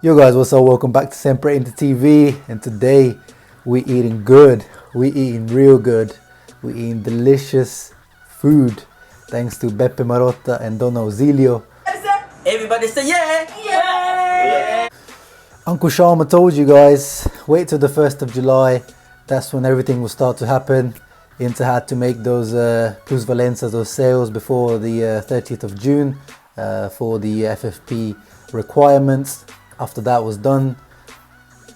Yo guys, what's up? Welcome back to Sempre Into TV, and today we eating good. We eating real good. We eating delicious food thanks to Beppe Marotta and Don Ausilio. Everybody say yeah! Yeah! Uncle Sharma told you guys, wait till the 1st of July. That's when everything will start to happen. Inter had to make those plusvalenza, those sales before the 30th of June for the FFP requirements. After that was done,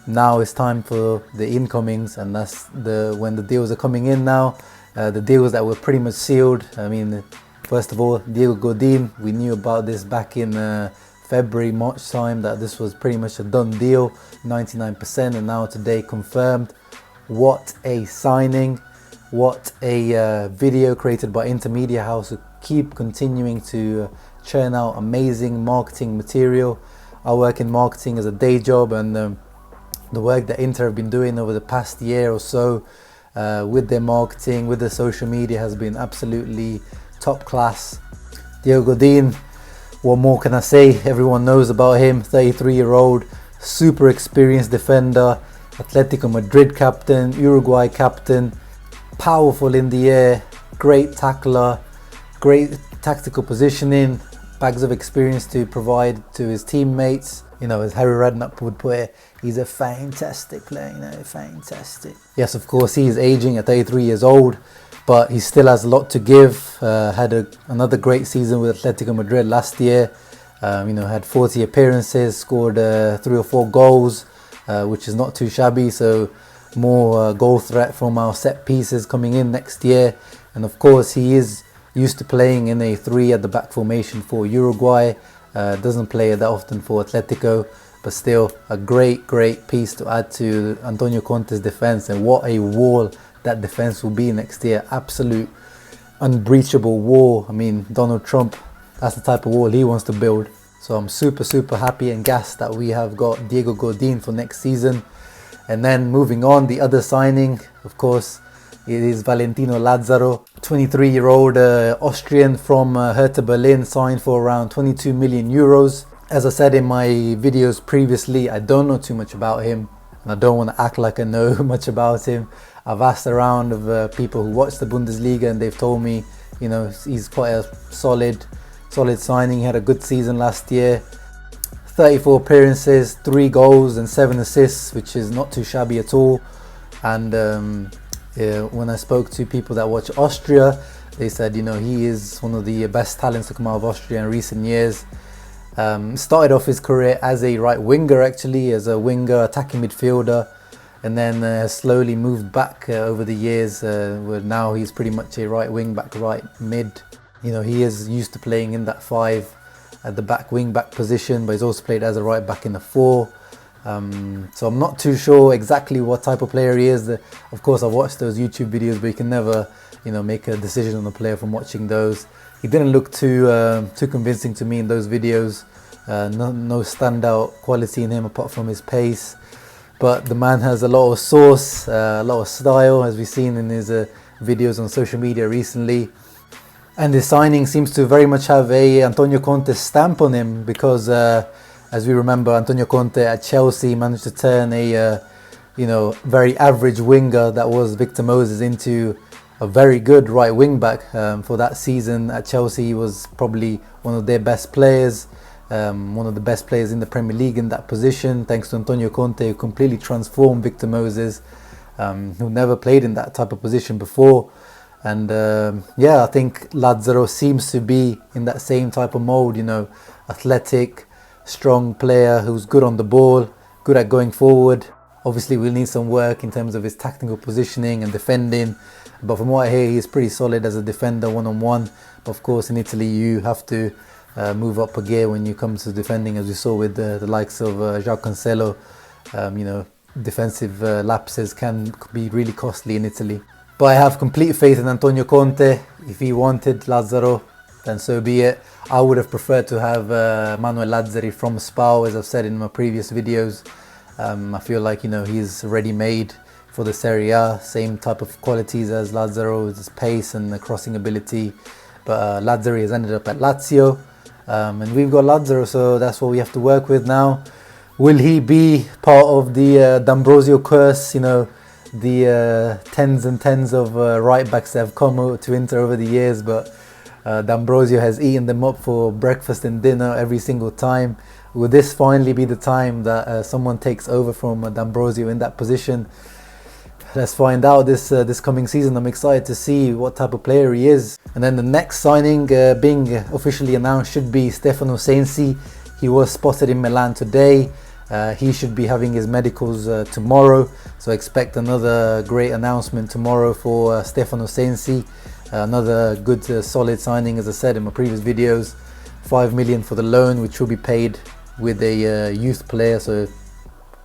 now it's time for the incomings, and that's when the deals are coming in now. The deals that were pretty much sealed. I mean, first of all, Diego Godin, we knew about this back in February, March time, that this was pretty much a done deal, 99%, and now today confirmed. What a signing, what a video created by Intermedia House, who keep continuing to churn out amazing marketing material. I work in marketing as a day job, and the work that Inter have been doing over the past year or so with their marketing, with their social media, has been absolutely top class. Diego Godin, what more can I say? Everyone knows about him. 33-year-old, super experienced defender, Atletico Madrid captain, Uruguay captain, powerful in the air, great tackler, great tactical positioning, bags of experience to provide to his teammates. You know, as Harry Redknapp would put it, he's a fantastic player, you know, fantastic. Yes, of course, he is aging at 33 years old, but he still has a lot to give. Had another great season with Atletico Madrid last year. Had 40 appearances, scored 3 or 4 goals, which is not too shabby. So more goal threat from our set pieces coming in next year. And of course, he is used to playing in a 3 at the back formation for Uruguay. Doesn't play that often for Atletico, but still a great piece to add to Antonio Conte's defense. And what a wall that defense will be next year. Absolute unbreachable wall. I mean, Donald Trump, that's the type of wall he wants to build. So I'm super happy and gassed that we have got Diego Godin for next season. And then moving on, the other signing, of course, it is Valentino Lazaro, 23-year-old Austrian from Hertha Berlin, signed for around 22 million euros. As I said in my videos previously, I don't know too much about him, and I don't want to act like I know much about him. I've asked around of people who watch the Bundesliga, and they've told me, you know, he's quite a solid signing. He had a good season last year. 34 appearances, 3 goals and 7 assists, which is not too shabby at all. And when I spoke to people that watch Austria, they said, you know, he is one of the best talents to come out of Austria in recent years. Started off his career as a right winger, actually, as a winger, attacking midfielder, and then slowly moved back over the years, where now he's pretty much a right wing back, right mid. You know, he is used to playing in that 5 at the back wing back position, but he's also played as a right back in the 4. So I'm not too sure exactly what type of player he is. Of course, I've watched those YouTube videos, but you can never, you know, make a decision on a player from watching those. He didn't look too convincing to me in those videos. No standout quality in him apart from his pace. But the man has a lot of sauce, a lot of style, as we've seen in his videos on social media recently. And his signing seems to very much have a Antonio Conte stamp on him, because as we remember, Antonio Conte at Chelsea managed to turn a very average winger that was Victor Moses into a very good right wing back. For that season at Chelsea, he was probably one of their best players, one of the best players in the Premier League in that position, thanks to Antonio Conte, who completely transformed Victor Moses, who never played in that type of position before. And I think Lazaro seems to be in that same type of mold, you know, athletic, strong player who's good on the ball, good at going forward. Obviously, we'll need some work in terms of his tactical positioning and defending, but from what I hear, he's pretty solid as a defender one-on-one. But of course, in Italy, you have to move up a gear when you come to defending, as we saw with the likes of João Cancelo. Defensive lapses can be really costly in Italy. But I have complete faith in Antonio Conte. If he wanted Lazaro, then so be it. I would have preferred to have Manuel Lazzari from Spal, as I've said in my previous videos. I feel like, you know, he's ready-made for the Serie A, same type of qualities as Lazaro, his pace and the crossing ability. But Lazzari has ended up at Lazio, and we've got Lazaro, so that's what we have to work with now. Will he be part of the D'Ambrosio curse? You know, the tens and tens of right backs that have come to Inter over the years, but D'Ambrosio has eaten them up for breakfast and dinner every single time. Will this finally be the time that someone takes over from D'Ambrosio in that position? Let's find out this coming season. I'm excited to see what type of player he is. And then the next signing being officially announced should be Stefano Sensi. He was spotted in Milan today. He should be having his medicals tomorrow. So expect another great announcement tomorrow for Stefano Sensi. Another good solid signing, as I said in my previous videos. 5 million for the loan, which will be paid with a youth player, so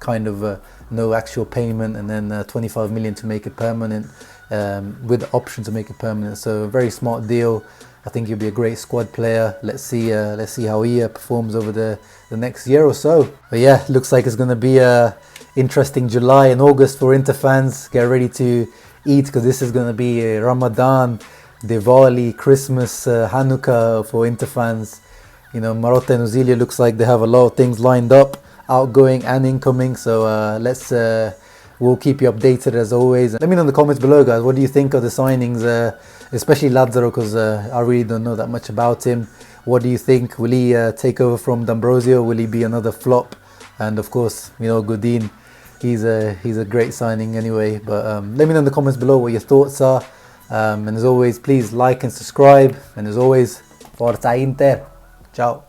kind of no actual payment, and then 25 million to make it permanent, with the option to make it permanent. So a very smart deal. I think he'll be a great squad player. Let's see how he performs over the next year or so. But yeah, looks like it's going to be a interesting July and August for Inter fans. Get ready to eat, because this is going to be Ramadan, Diwali, Christmas, Hanukkah for Inter fans. You know, Marotta and Uzilia looks like they have a lot of things lined up, outgoing and incoming. So we'll keep you updated as always. Let me know in the comments below, guys, what do you think of the signings, especially Lazaro, because I really don't know that much about him. What do you think? Will he take over from D'Ambrosio? Will he be another flop? And of course, you know, Godin, he's a great signing anyway. But let me know in the comments below what your thoughts are. And as always, please like and subscribe. And as always, Forza Inter. Ciao.